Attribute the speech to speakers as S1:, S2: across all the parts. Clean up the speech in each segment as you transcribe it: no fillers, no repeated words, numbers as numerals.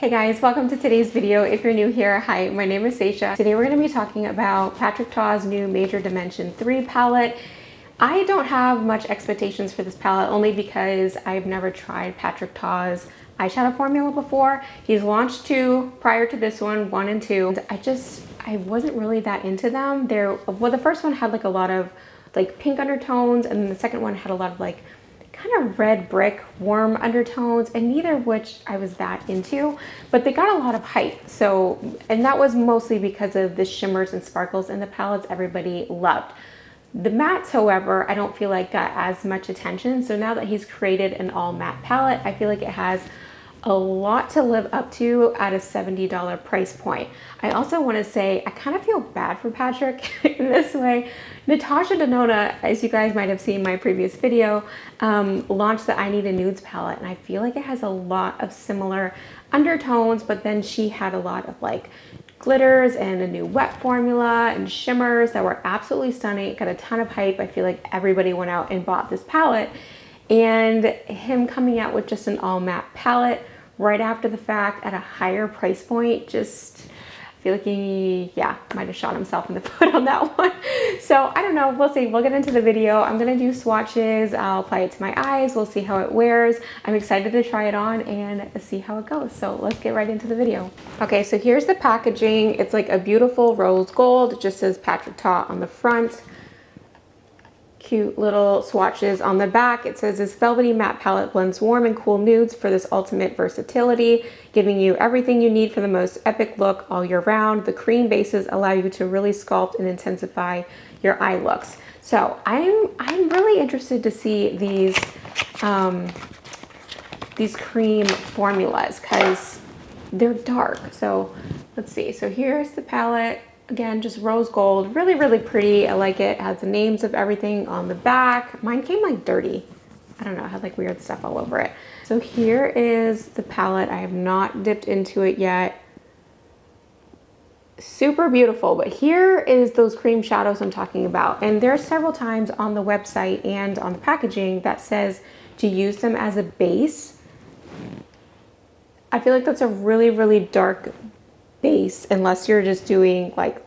S1: Hey guys, welcome to today's video. If you're new here, hi, my name is Seisha. Today we're going to be talking about Patrick Ta's new Major Dimension 3 palette. I don't have much expectations for this palette only because I've never tried Patrick Ta's eyeshadow formula before. He's launched two prior to this one, 1 and 2. I wasn't really that into them. The first one had like a lot of like pink undertones, and then the second one had a lot of like kind of red brick warm undertones, and neither of which I was that into, but they got a lot of hype. And that was mostly because of the shimmers and sparkles in the palettes everybody loved. The mattes, however, I don't feel like got as much attention. So now that he's created an all matte palette, I feel like it has a lot to live up to at a $70 price point. I also want to say I kind of feel bad for Patrick in this way. Natasha Denona, as you guys might have seen in my previous video, launched the I Need a Nudes palette, and I feel like it has a lot of similar undertones, but then she had a lot of like glitters and a new wet formula and shimmers that were absolutely stunning. It got a ton of hype. I feel like everybody went out and bought this palette, and him coming out with just an all matte palette right after the fact at a higher price point, just I feel like he, might have shot himself in the foot on that one. So I don't know, we'll see. We'll get into the video. I'm gonna do swatches. I'll apply it to my eyes. We'll see how it wears. I'm excited to try it on and see how it goes. So let's get right into the video. Okay, so here's the packaging. It's like a beautiful rose gold. It just says Patrick Ta on the front. Cute little swatches on the back. It says this velvety matte palette blends warm and cool nudes for this ultimate versatility, giving you everything you need for the most epic look all year round. The cream bases allow you to really sculpt and intensify your eye looks. So I'm really interested to see these cream formulas because they're dark. So let's see. So here's the palette. Again, just rose gold, really, really pretty. I like it. It has the names of everything on the back. Mine came like dirty. I don't know, it had like weird stuff all over it. So here is the palette. I have not dipped into it yet. Super beautiful, but here is those cream shadows I'm talking about. And there are several times on the website and on the packaging that says to use them as a base. I feel like that's a really, really dark base unless you're just doing like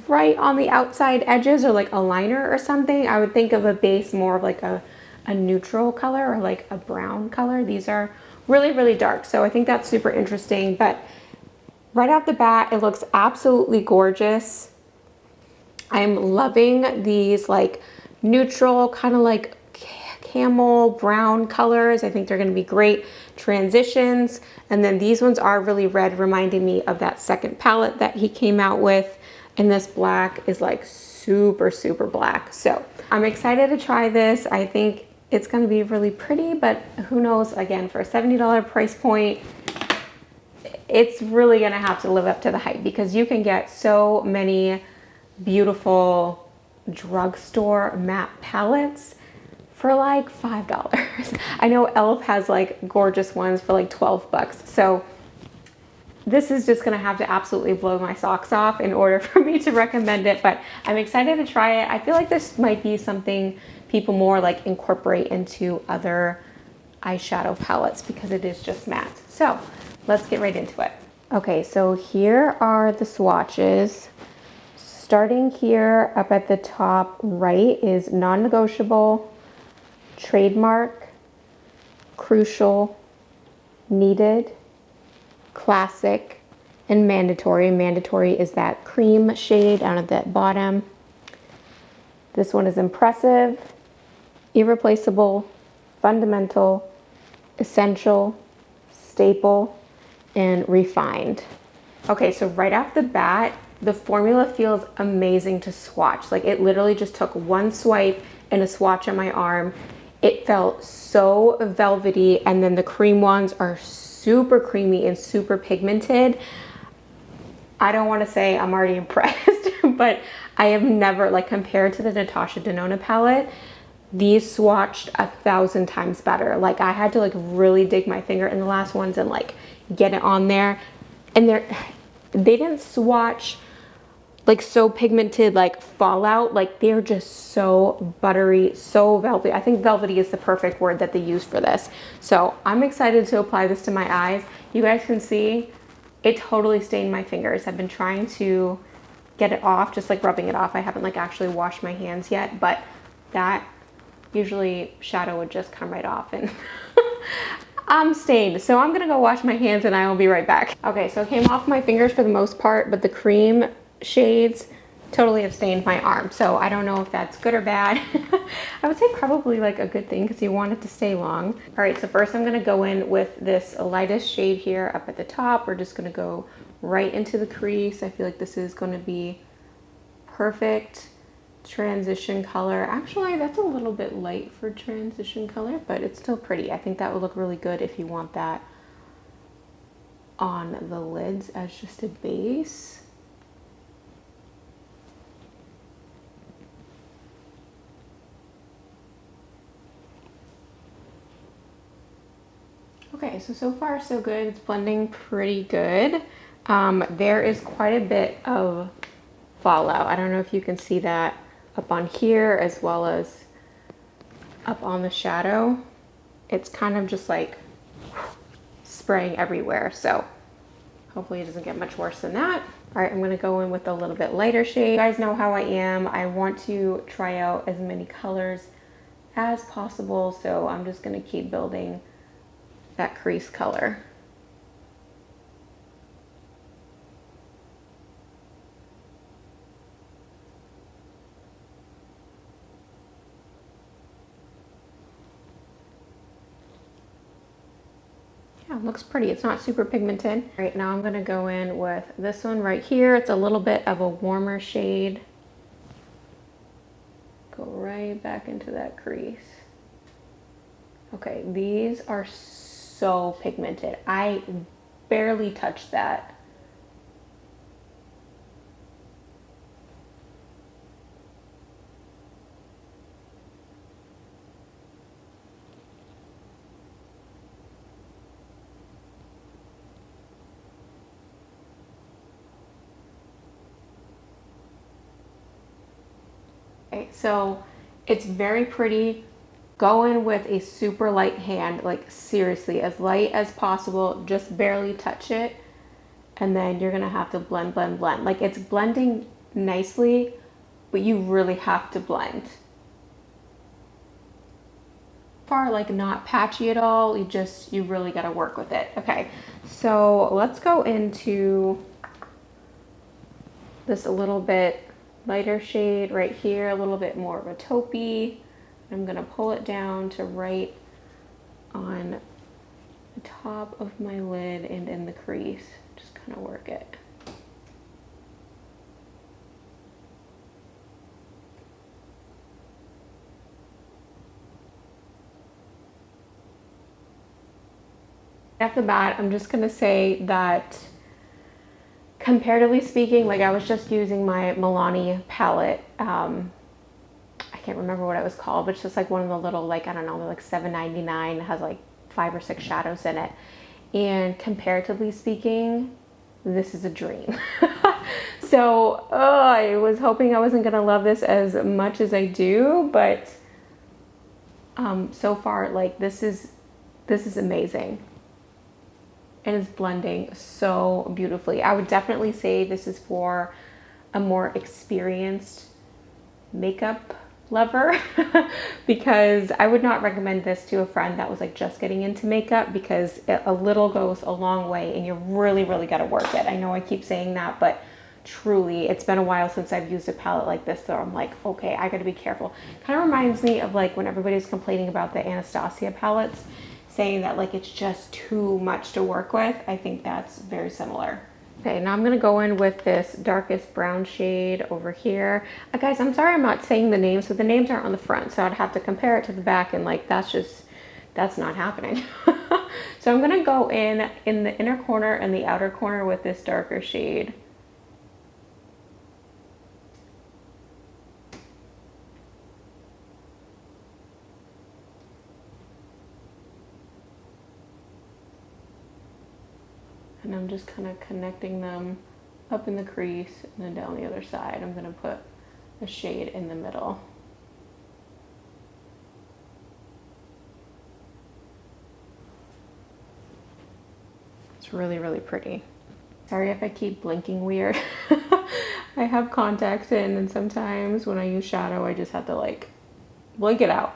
S1: right on the outside edges or like a liner or something. I would think of a base more of like a neutral color or like a brown color. These are really, really dark. So I think that's super interesting, but right off the bat, it looks absolutely gorgeous. I'm loving these like neutral kind of like camel brown colors. I think they're going to be great transitions. And then these ones are really red, reminding me of that second palette that he came out with. And this black is like super, super black. So I'm excited to try this. I think it's going to be really pretty, but who knows, again, for a $70 price point, it's really going to have to live up to the hype because you can get so many beautiful drugstore matte palettes for like $5. I know e.l.f. has like gorgeous ones for like 12 bucks. So this is just gonna have to absolutely blow my socks off in order for me to recommend it, but I'm excited to try it. I feel like this might be something people more like incorporate into other eyeshadow palettes because it is just matte. So let's get right into it. Okay, so here are the swatches. Starting here up at the top right is non-negotiable, trademark, crucial, needed, classic, and mandatory. Mandatory is that cream shade down at the bottom. This one is impressive, irreplaceable, fundamental, essential, staple, and refined. Okay, so right off the bat, the formula feels amazing to swatch. Like it literally just took one swipe and a swatch on my arm. It felt so velvety, and then the cream ones are super creamy and super pigmented. I don't want to say I'm already impressed, but I have never, like compared to the Natasha Denona palette, these swatched 1,000 times better. Like I had to like really dig my finger in the last ones and like get it on there. And they didn't swatch like so pigmented like fallout. Like they're just so buttery, so velvety. I think velvety is the perfect word that they use for this. So I'm excited to apply this to my eyes. You guys can see it totally stained my fingers. I've been trying to get it off, just like rubbing it off. I haven't like actually washed my hands yet, but that usually shadow would just come right off and I'm stained. So I'm gonna go wash my hands and I will be right back. Okay, so it came off my fingers for the most part, but the cream shades totally have stained my arm. So I don't know if that's good or bad. I would say probably like a good thing because you want it to stay long. All right, so first I'm gonna go in with this lightest shade here up at the top. We're just gonna go right into the crease. I feel like this is gonna be perfect transition color. Actually, that's a little bit light for transition color, but it's still pretty. I think that would look really good if you want that on the lids as just a base. Okay, so far so good. It's blending pretty good. There is quite a bit of fallout. I don't know if you can see that up on here as well as up on the shadow. It's kind of just like spraying everywhere. So hopefully it doesn't get much worse than that. All right, I'm gonna go in with a little bit lighter shade. You guys know how I am. I want to try out as many colors as possible. So I'm just gonna keep building that crease color. Yeah, it looks pretty. It's not super pigmented. All right, now I'm gonna go in with this one right here. It's a little bit of a warmer shade. Go right back into that crease. Okay, these are so pigmented. I barely touched that. Okay, so it's very pretty. Go in with a super light hand, like seriously, as light as possible, just barely touch it. And then you're gonna have to blend, blend, blend. Like it's blending nicely, but you really have to blend. Far like not patchy at all, you really gotta work with it. Okay, so let's go into this a little bit lighter shade right here, a little bit more of a taupey. I'm gonna pull it down to right on the top of my lid and in the crease. Just kind of work it. Off the bat, I'm just gonna say that comparatively speaking, like I was just using my Milani palette. I can't remember what it was called, but it's just like one of the little, like, I don't know, they're like $7.99. It has like 5 or 6 shadows in it. And comparatively speaking, this is a dream. So I was hoping I wasn't gonna love this as much as I do, but so far, like this is amazing. It is blending so beautifully. I would definitely say this is for a more experienced makeup lover because I would not recommend this to a friend that was like just getting into makeup because a little goes a long way and you really, really got to work it. I know I keep saying that, but truly it's been a while since I've used a palette like this, so I'm like, okay, I got to be careful. Kind of reminds me of like when everybody's complaining about the Anastasia palettes, saying that like it's just too much to work with. I think that's very similar. Okay, now I'm gonna go in with this darkest brown shade over here. Guys, I'm sorry I'm not saying the names, but the names aren't on the front, so I'd have to compare it to the back, and like that's not happening. So I'm gonna go in the inner corner and the outer corner with this darker shade. And I'm just kind of connecting them up in the crease and then down the other side. I'm gonna put a shade in the middle. It's really, really pretty. Sorry if I keep blinking weird. I have contacts in, and sometimes when I use shadow, I just have to like blink it out.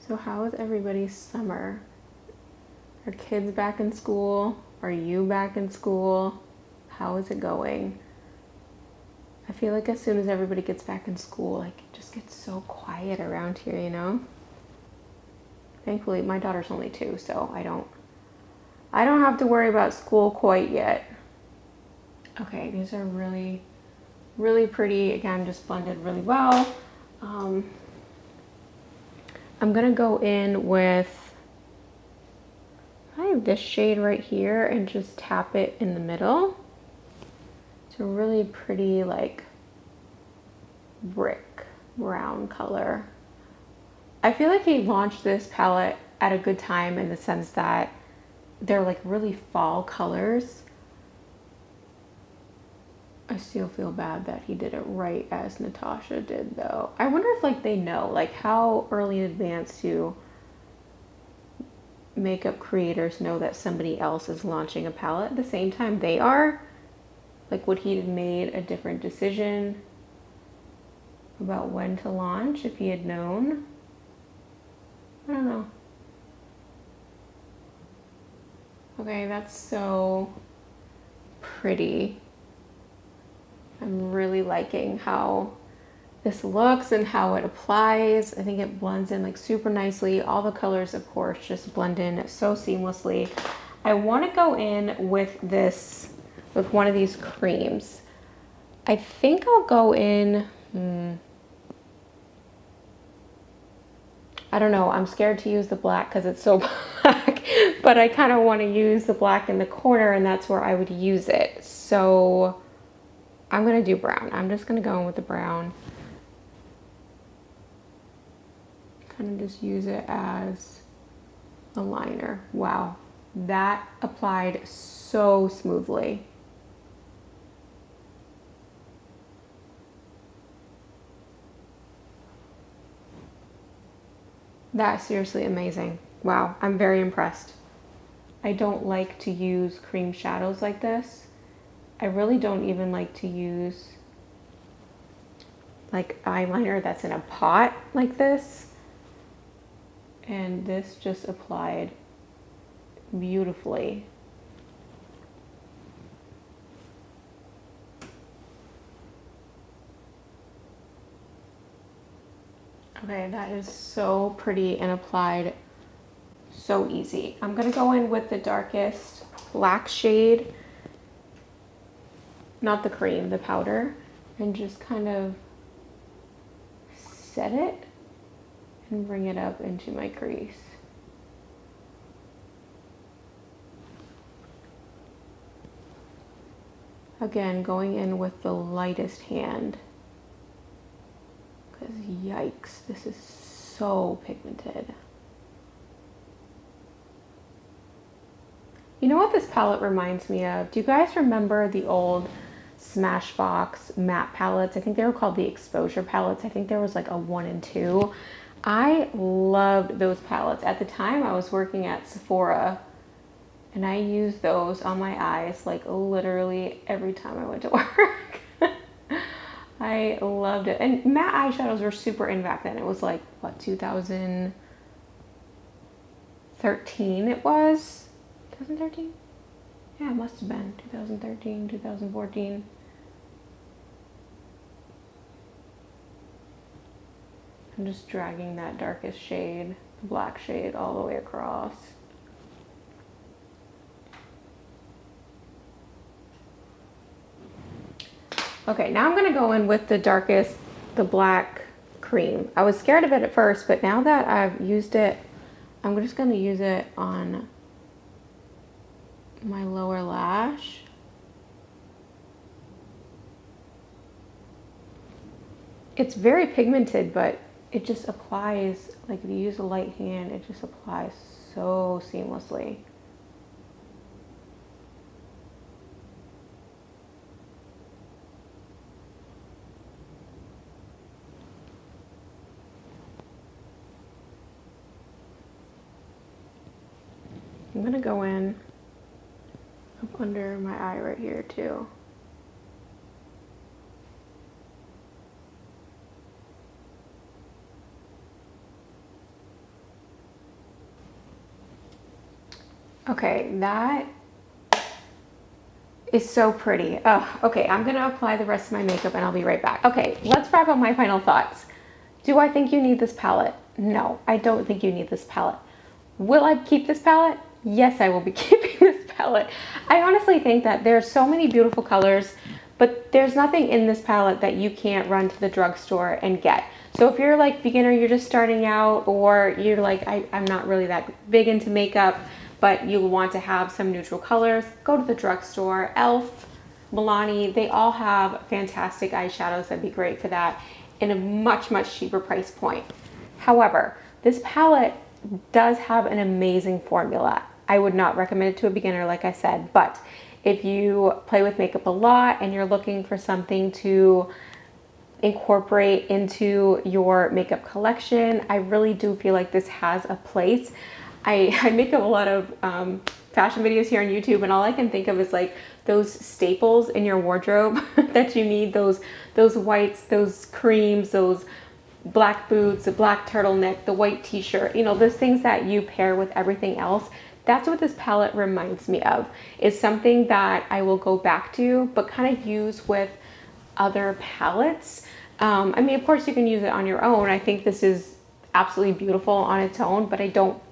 S1: So how is everybody's summer? Are kids back in school? Are you back in school? How is it going? I feel like as soon as everybody gets back in school, like it just gets so quiet around here, you know? Thankfully, my daughter's only 2, so I don't have to worry about school quite yet. Okay, these are really, really pretty. Again, just blended really well. I'm gonna go in with this shade right here and just tap it in the middle. It's a really pretty like brick brown color. I feel like he launched this palette at a good time in the sense that they're like really fall colors. I still feel bad that he did it right as Natasha did though. I wonder if like they know, like how early in advance do makeup creators know that somebody else is launching a palette at the same time they are? Like would he have made a different decision about when to launch if he had known? I don't know. Okay, that's so pretty. I'm really liking how this looks and how it applies. I think it blends in like super nicely. All the colors, of course, just blend in so seamlessly. I want to go in with this, with one of these creams. I think I'll go in, I don't know, I'm scared to use the black because it's so black, but I kind of want to use the black in the corner and that's where I would use it. So I'm going to do brown. I'm just going to go in with the brown. Kind of just use it as a liner. Wow, that applied so smoothly. That's seriously amazing. Wow, I'm very impressed. I don't like to use cream shadows like this. I really don't even like to use like eyeliner that's in a pot like this. And this just applied beautifully. Okay, that is so pretty and applied so easy. I'm gonna go in with the darkest black shade, not the cream, the powder, and just kind of set it and bring it up into my crease. Again, going in with the lightest hand. Because yikes, this is so pigmented. You know what this palette reminds me of? Do you guys remember the old Smashbox matte palettes? I think they were called the exposure palettes. I think there was like a 1 and 2. I loved those palettes. At the time I was working at Sephora and I used those on my eyes like literally every time I went to work. I loved it. And matte eyeshadows were super in back then. It was like, what, 2013 it was? 2013? Yeah, it must have been 2013, 2014. I'm just dragging that darkest shade, the black shade, all the way across. Okay, now I'm gonna go in with the darkest, the black cream. I was scared of it at first, but now that I've used it, I'm just gonna use it on my lower lash. It's very pigmented, but it just applies, like if you use a light hand, it just applies so seamlessly. I'm gonna go in up under my eye right here too. Okay, that is so pretty. Okay, I'm gonna apply the rest of my makeup and I'll be right back. Okay, let's wrap up my final thoughts. Do I think you need this palette? No, I don't think you need this palette. Will I keep this palette? Yes, I will be keeping this palette. I honestly think that there's so many beautiful colors, but there's nothing in this palette that you can't run to the drugstore and get. So if you're like beginner, you're just starting out, or you're like, I'm not really that big into makeup, but you want to have some neutral colors, go to the drugstore. e.l.f., Milani, they all have fantastic eyeshadows that'd be great for that in a much, much cheaper price point. However, this palette does have an amazing formula. I would not recommend it to a beginner, like I said, but if you play with makeup a lot and you're looking for something to incorporate into your makeup collection, I really do feel like this has a place. I make up a lot of fashion videos here on YouTube, and all I can think of is like those staples in your wardrobe that you need, those whites, those creams, those black boots, a black turtleneck, the white t-shirt, you know, those things that you pair with everything else. That's what this palette reminds me of, is something that I will go back to, but kind of use with other palettes. I mean, of course you can use it on your own. I think this is absolutely beautiful on its own, but I don't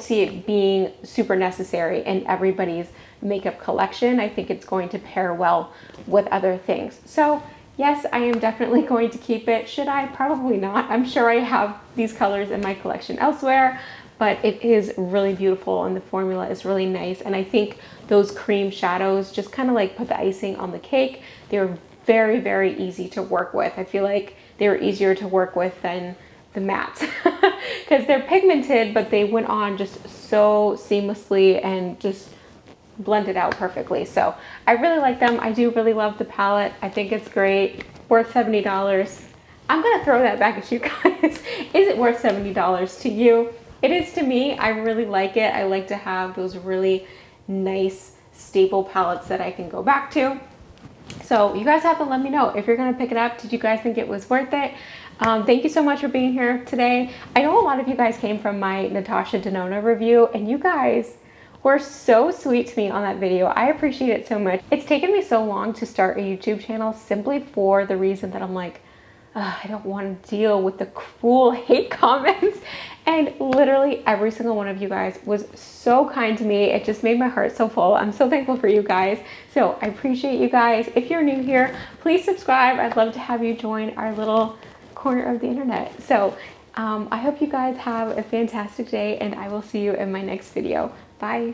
S1: see it being super necessary in everybody's makeup collection. I think it's going to pair well with other things. So yes, I am definitely going to keep it. Should I? Probably not. I'm sure I have these colors in my collection elsewhere, but it is really beautiful and the formula is really nice. And I think those cream shadows just kind of like put the icing on the cake. They're very, very easy to work with. I feel like they were easier to work with than the mattes because they're pigmented, but they went on just so seamlessly and just blended out perfectly. So I really like them. I do really love the palette. I think it's great. Worth $70. I'm gonna throw that back at you guys. Is it worth $70 to you? It is to me. I really like it. I like to have those really nice staple palettes that I can go back to. So you guys have to let me know if you're gonna pick it up. Did you guys think it was worth it? Thank you so much for being here today. I know a lot of you guys came from my Natasha Denona review, and you guys were so sweet to me on that video. I appreciate it so much. It's taken me so long to start a YouTube channel simply for the reason that I'm like, I don't want to deal with the cruel hate comments. And literally every single one of you guys was so kind to me. It just made my heart so full. I'm so thankful for you guys. So I appreciate you guys. If you're new here, please subscribe. I'd love to have you join our little corner of the internet. So I hope you guys have a fantastic day, and I will see you in my next video. Bye.